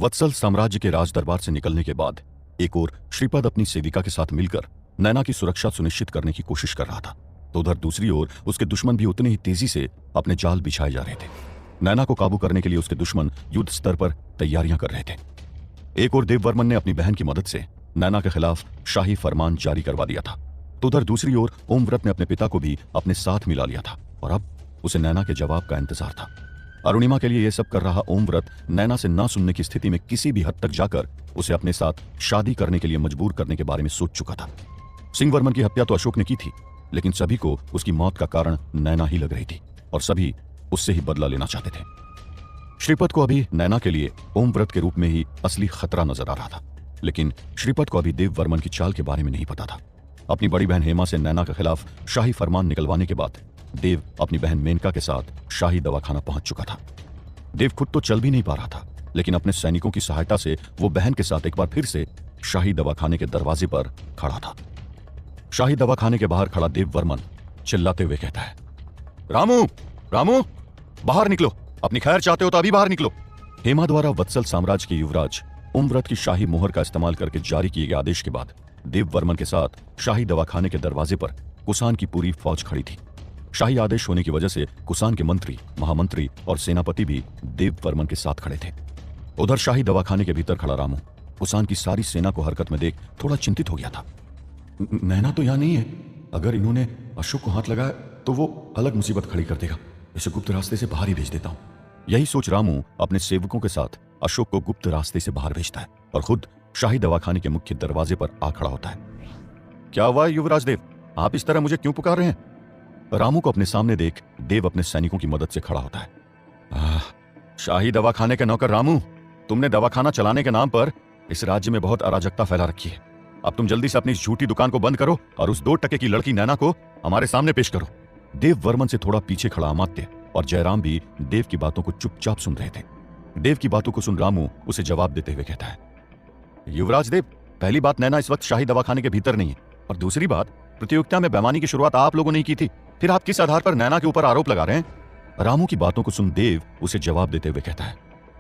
वत्सल साम्राज्य के राज दरबार से निकलने के बाद एक ओर श्रीपद अपनी सेविका के साथ मिलकर नैना की सुरक्षा सुनिश्चित करने की कोशिश कर रहा था, तो उधर दूसरी ओर उसके दुश्मन भी उतने ही तेजी से अपने जाल बिछाए जा रहे थे। नैना को काबू करने के लिए उसके दुश्मन युद्ध स्तर पर तैयारियां कर रहे थे। एक ओर देववर्मन ने अपनी बहन की मदद से नैना के खिलाफ शाही फरमान जारी करवा दिया था, तो उधर दूसरी ओर ओमव्रत ने अपने पिता को भी अपने साथ मिला लिया था और अब उसे नैना के जवाब का इंतजार था। अरुणिमा के लिए यह सब कर रहा ओमव्रत नैना से ना सुनने की स्थिति में किसी भी हद तक जाकर उसे अपने साथ शादी करने के लिए मजबूर करने के बारे में सोच चुका था। सिंहवर्मन की हत्या तो अशोक ने की थी, लेकिन सभी को उसकी मौत का कारण नैना ही लग रही थी और सभी उससे ही बदला लेना चाहते थे। श्रीपद को अभी नैना के लिए ओमव्रत के रूप में ही असली खतरा नजर आ रहा था, लेकिन श्रीपद को अभी देववर्मन की चाल के बारे में नहीं पता था। अपनी बड़ी बहन हेमा से नैना के खिलाफ शाही फरमान निकलवाने के बाद देव अपनी बहन मेनका के साथ शाही दवाखाना पहुंच चुका था। देव खुद तो चल भी नहीं पा रहा था, लेकिन अपने सैनिकों की सहायता से वो बहन के साथ एक बार फिर से शाही दवाखाने के दरवाजे पर खड़ा था। शाही दवाखाने के बाहर खड़ा देववर्मन चिल्लाते हुए कहता है, रामू, रामू, बाहर निकलो, अपनी खैर चाहते हो तो अभी बाहर निकलो। हेमा द्वारा वत्सल साम्राज्य के युवराज ओमव्रत की शाही मोहर का इस्तेमाल करके जारी किए गए आदेश के बाद देववर्मन के साथ शाही दवाखाने के दरवाजे पर कुसान की पूरी फौज खड़ी थी। शाही आदेश होने की वजह से कुसान के मंत्री, महामंत्री और सेनापति भी देववर्मन के साथ खड़े थे। उधर शाही दवाखाने के भीतर खड़ा रामू कुसान की सारी सेना को हरकत में देख थोड़ा चिंतित हो गया था। नैना तो यहां नहीं है, अगर इन्होंने अशोक को हाथ लगाया तो वो अलग मुसीबत खड़ी कर देगा, इसे गुप्त रास्ते से बाहर ही भेज देता हूं। यही सोच रामू अपने सेवकों के साथ अशोक को गुप्त रास्ते से बाहर भेजता है और खुद शाही दवाखाने के मुख्य दरवाजे पर आ खड़ा होता है। क्या हुआ युवराज देव, आप इस तरह मुझे क्यों पुकार रहे हैं? रामू को अपने सामने देख देव अपने सैनिकों की मदद से खड़ा होता है। शाही दवाखाने के नौकर रामू, तुमने दवाखाना चलाने के नाम पर इस राज्य में बहुत अराजकता फैला रखी है। अब तुम जल्दी से अपनी झूठी दुकान को बंद करो और उस 2 टके की लड़की नैना को हमारे सामने पेश करो। देववर्मन से थोड़ा पीछे खड़ा अमात्य और जयराम भी देव की बातों को चुपचाप सुन रहे थे। देव की बातों को सुन रामू उसे जवाब देते हुए कहता है, युवराज देव, पहली बात, नैना इस वक्त शाही दवाखाने के भीतर नहीं है, और दूसरी बात, प्रतियोगिता में बेईमानी की शुरुआत आप लोगों ने की थी, फिर आप किस आधार पर नैना के ऊपर आरोप लगा रहे हैं? रामू की बातों को सुन देव उसे जवाब देते हुए कहता है,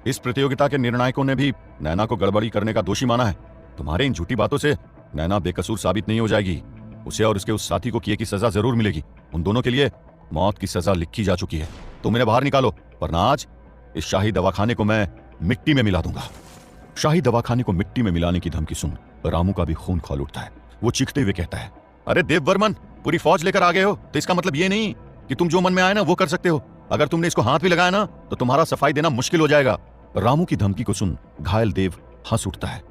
इस प्रतियोगिता के निर्णायकों ने भी नैना को गड़बड़ी करने का दोषी माना है। तुम्हारे इन झूठी बातों से नैना बेकसूर साबित नहीं हो जाएगी, उसे और उसके उस साथी को किए की सजा जरूर मिलेगी। उन दोनों के लिए मौत की सजा लिखी जा चुकी है। तुम इन्हें बाहर निकालो, वरना आज इस शाही दवाखाने को मैं मिट्टी में मिला दूंगा। शाही दवाखाने को मिट्टी में मिलाने की धमकी सुन रामू का भी खून खौल उठता है। वो चीखते हुए कहता है, अरे देववर्मन, पूरी फौज लेकर आ गए हो तो इसका मतलब ये नहीं कि तुम जो मन में आए ना वो कर सकते हो। अगर तुमने इसको हाथ भी लगाया ना तो तुम्हारा सफाई देना मुश्किल हो जाएगा। रामू की धमकी को सुन घायल देव हंस उठता है।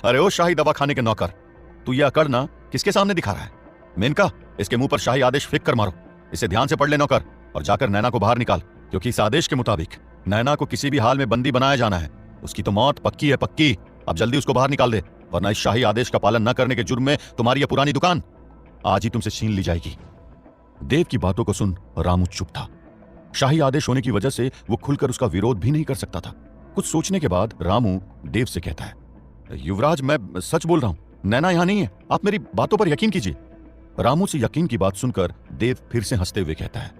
अरे ओ शाही दवाखाने के नौकर, तू ये अकड़ ना किसके सामने दिखा रहा है? मेनका, इसके मुंह पर शाही आदेश फेंक कर मारो। इसे ध्यान से पढ़ ले नौकर, और जाकर नैना को बाहर निकाल, क्योंकि इस आदेश के मुताबिक नैना को किसी भी हाल में बंदी बनाया जाना है। उसकी तो मौत पक्की है, पक्की। अब जल्दी उसको बाहर निकाल दे, वरना इस शाही आदेश का पालन न करने के जुर्म में तुम्हारी यह पुरानी दुकान आज ही तुमसे छीन ली जाएगी। देव की बातों को सुन रामू चुप था। शाही आदेश होने की वजह से वो खुलकर उसका विरोध भी नहीं कर सकता था। कुछ सोचने के बाद रामू देव से कहता है, युवराज, मैं सच बोल रहा हूं, नैना यहां नहीं है, आप मेरी बातों पर यकीन कीजिए। रामू से यकीन की बात सुनकर देव फिर से हंसते हुए कहता है,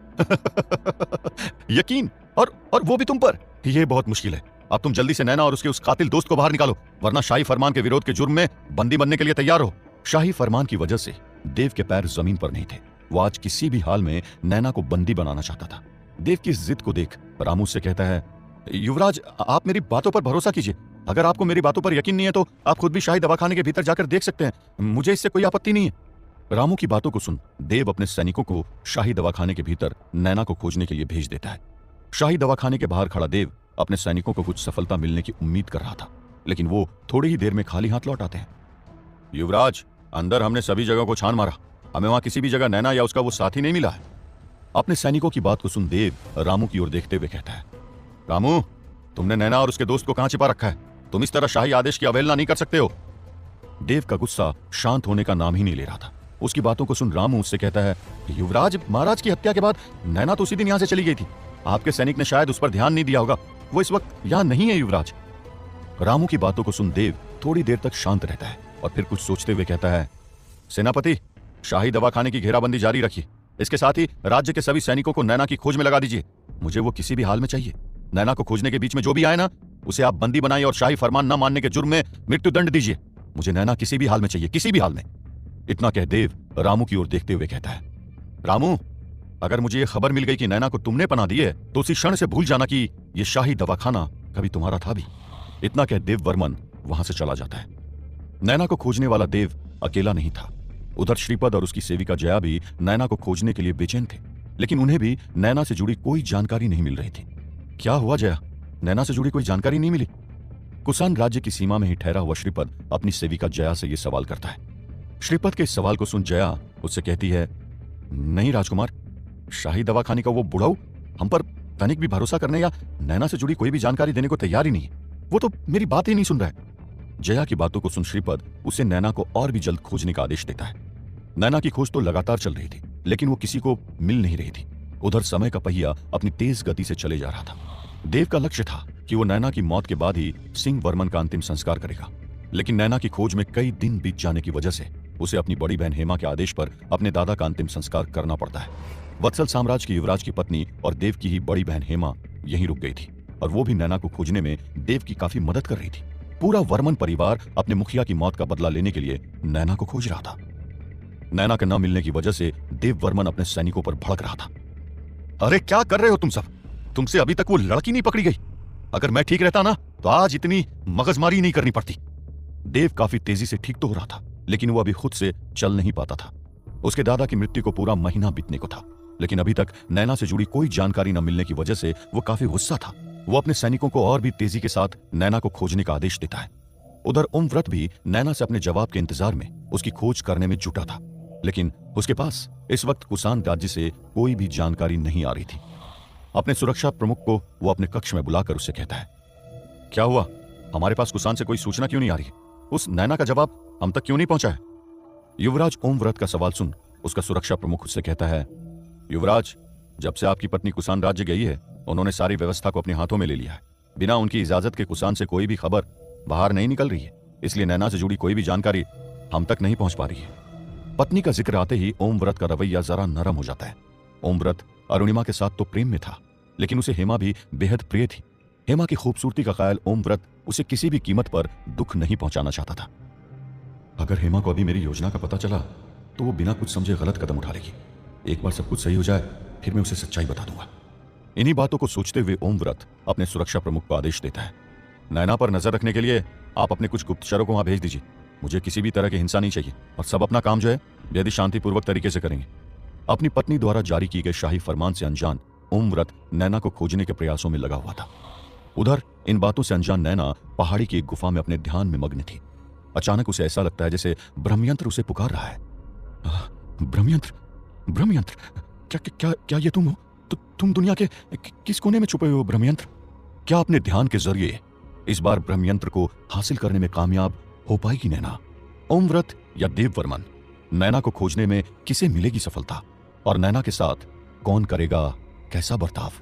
यकीन, और वो भी तुम पर? यह बहुत मुश्किल है। अब तुम जल्दी से नैना और उसके उस कातिल दोस्त को बाहर निकालो, वरना शाही फरमान के विरोध के जुर्म में बंदी बनने के लिए तैयार हो। शाही फरमान की वजह से देव के पैर जमीन पर नहीं थे। वो आज किसी भी हाल में नैना को बंदी बनाना चाहता था। देव की इस जिद को देख रामू से कहता है, युवराज, आप मेरी बातों पर भरोसा कीजिए। अगर आपको मेरी बातों पर यकीन नहीं है तो आप खुद भी शाही दवाखाने के भीतर जाकर देख सकते हैं, मुझे इससे कोई आपत्ति नहीं है। रामू की बातों को सुन देव अपने सैनिकों को शाही दवाखाने के भीतर नैना को खोजने के लिए भेज देता है। शाही दवाखाने के बाहर खड़ा देव अपने सैनिकों को कुछ सफलता मिलने की उम्मीद कर रहा था, लेकिन वो थोड़ी ही देर में खाली हाथ लौट आते हैं। युवराज, अंदर हमने सभी जगह को छान मारा, हमें वहां किसी भी जगह नैना या उसका वो साथी नहीं मिला है। अपने सैनिकों की बात को सुन देव रामू की ओर देखते हुए कहता है, रामू, तुमने नैना और उसके दोस्त को कहां छिपा रखा है? तुम इस तरह शाही आदेश की अवहेलना नहीं कर सकते हो। देव का गुस्सा शांत होने का नाम ही नहीं ले रहा था। उसकी बातों को सुन रामू उससे कहता है, युवराज, महाराज की हत्या के बाद नैना तो उसी दिन यहां से चली गई थी। आपके सैनिक ने शायद उस पर ध्यान नहीं दिया होगा, वो इस वक्त यहां नहीं है युवराज। रामू की बातों को सुन देव थोड़ी देर तक शांत रहता है और फिर कुछ सोचते हुए कहता है, सेनापति, शाही दवाखाने की घेराबंदी जारी रखिए। इसके साथ ही राज्य के सभी सैनिकों को नैना की खोज में लगा दीजिए। मुझे वो किसी भी हाल में चाहिए। नैना को खोजने के बीच में जो भी आए ना, उसे आप बंदी बनाइए और शाही फरमान न मानने के जुर्म में मृत्युदंड दीजिए। मुझे नैना किसी भी हाल में चाहिए, किसी भी हाल में। इतना कह देव रामू की ओर देखते हुए कहता है, रामू, अगर मुझे यह खबर मिल गई कि नैना को तुमने पनाह दी है तो उसी क्षण से भूल जाना कि यह शाही दवाखाना कभी तुम्हारा था भी। इतना कह देव वर्मन वहां से चला जाता है। नैना को खोजने वाला देव अकेला नहीं था। उधर श्रीपद और उसकी सेविका जया भी नैना को खोजने के लिए बेचैन थे, लेकिन उन्हें भी नैना से जुड़ी कोई जानकारी नहीं मिल रही थी। क्या हुआ जया? नैना से जुड़ी कोई जानकारी नहीं मिली? कुसान राज्य की सीमा में ही ठहरा हुआ श्रीपद अपनी सेविका जया से यह सवाल करता है। श्रीपद के इस सवाल को सुन जया उससे कहती है, नहीं राजकुमार, शाही दवाखाने का वो बुढ़ाऊ हम पर तनिक भी भरोसा करने या नैना से जुड़ी कोई भी जानकारी देने को तैयार ही नहीं है। वो तो मेरी बात ही नहीं सुन रहा है। जया की बातों को सुन श्रीपद उसे नैना को और भी जल्द खोजने का आदेश देता है। नैना की खोज तो लगातार चल रही थी, लेकिन वो किसी को मिल नहीं रही थी। उधर समय का पहिया अपनी तेज गति से चले जा रहा था। देव का लक्ष्य था कि वो नैना की मौत के बाद ही सिंह वर्मन का अंतिम संस्कार करेगा, लेकिन नैना की खोज में कई दिन बीत जाने की वजह से उसे अपनी बड़ी बहन हेमा के आदेश पर अपने दादा का अंतिम संस्कार करना पड़ता है। वत्सल साम्राज्य की युवराज की पत्नी और देव की ही बड़ी बहन हेमा यहीं रुक गई थी, और वो भी नैना को खोजने में देव की काफी मदद कर रही थी। पूरा वर्मन परिवार अपने मुखिया की मौत का बदला लेने के लिए नैना को खोज रहा था। नैना के न मिलने की वजह से देव वर्मन अपने सैनिकों पर भड़क रहा था। अरे क्या कर रहे हो तुम सब? तुमसे अभी तक वो लड़की नहीं पकड़ी गई। अगर मैं ठीक रहता ना तो आज इतनी मगजमारी नहीं करनी पड़ती। देव काफी तेजी से ठीक तो हो रहा था, लेकिन वो अभी खुद से चल नहीं पाता था। उसके दादा की मृत्यु को पूरा महीना बीतने को था, लेकिन अभी तक नैना से जुड़ी कोई जानकारी न मिलने की वजह से वो काफी गुस्सा था। वो अपने सैनिकों को और भी तेजी के साथ नैना को खोजने का आदेश देता है। उधर ओमव्रत भी नैना से अपने जवाब के इंतजार में उसकी खोज करने में जुटा था, लेकिन उसके पास इस वक्त कुसान राज्य से कोई भी जानकारी नहीं आ रही थी। अपने सुरक्षा प्रमुख को वो अपने कक्ष में बुलाकर उससे कहता है, क्या हुआ? हमारे पास कुसान से कोई सूचना क्यों नहीं आ रही? उस नैना का जवाब हम तक क्यों नहीं पहुंचा है? युवराज ओमव्रत का सवाल सुन उसका सुरक्षा प्रमुख उससे कहता है, युवराज, जब से आपकी पत्नी कुसान राज्य गई है, उन्होंने सारी व्यवस्था को अपने हाथों में ले लिया है। बिना उनकी इजाजत के कुसान से कोई भी खबर बाहर नहीं निकल रही है, इसलिए नैना से जुड़ी कोई भी जानकारी हम तक नहीं पहुंच पा रही है। पत्नी का जिक्र आते ही ओमव्रत का रवैया जरा नरम हो जाता है। ओमव्रत अरुणिमा के साथ तो प्रेम में था, लेकिन उसे हेमा भी बेहद प्रिय थी। हेमा की खूबसूरती का ख्याल ओमव्रत उसे किसी भी कीमत पर दुख नहीं पहुंचाना चाहता था। अगर हेमा को अभी मेरी योजना का पता चला तो वो बिना कुछ समझे गलत कदम उठा लेगी। एक बार सब कुछ सही हो जाए फिर मैं उसे सच्चाई बता दूंगा। इन्हीं बातों को सोचते हुए ओमव्रत अपने सुरक्षा प्रमुख को आदेश देता है, नैना पर नजर रखने के लिए आप अपने कुछ गुप्तचरों को वहां भेज दीजिए। मुझे किसी भी तरह की हिंसा नहीं चाहिए, और सब अपना काम जो है यदि शांतिपूर्वक तरीके से करेंगे। अपनी पत्नी द्वारा जारी की गई शाही फरमान से अनजान ओमव्रत नैना को खोजने के प्रयासों में लगा हुआ था। उधर इन बातों से अनजान नैना पहाड़ी की एक गुफा में अपने ध्यान में मग्न थी। अचानक उसे ऐसा लगता है जैसे ब्रह्मयंत्र उसे पुकार रहा है। ब्रह्मयंत्र, ब्रह्मयंत्र, क्या क्या क्या ये तुम हो? तुम दुनिया के किस कोने में छुपे हो ब्रह्मयंत्र? क्या अपने ध्यान के जरिए इस बार ब्रह्मयंत्र को हासिल करने में कामयाब हो पाएगी नैना? ओमव्रत या देव वर्मन, नैना को खोजने में किसे मिलेगी सफलता, और नैना के साथ कौन करेगा कैसा बर्ताव?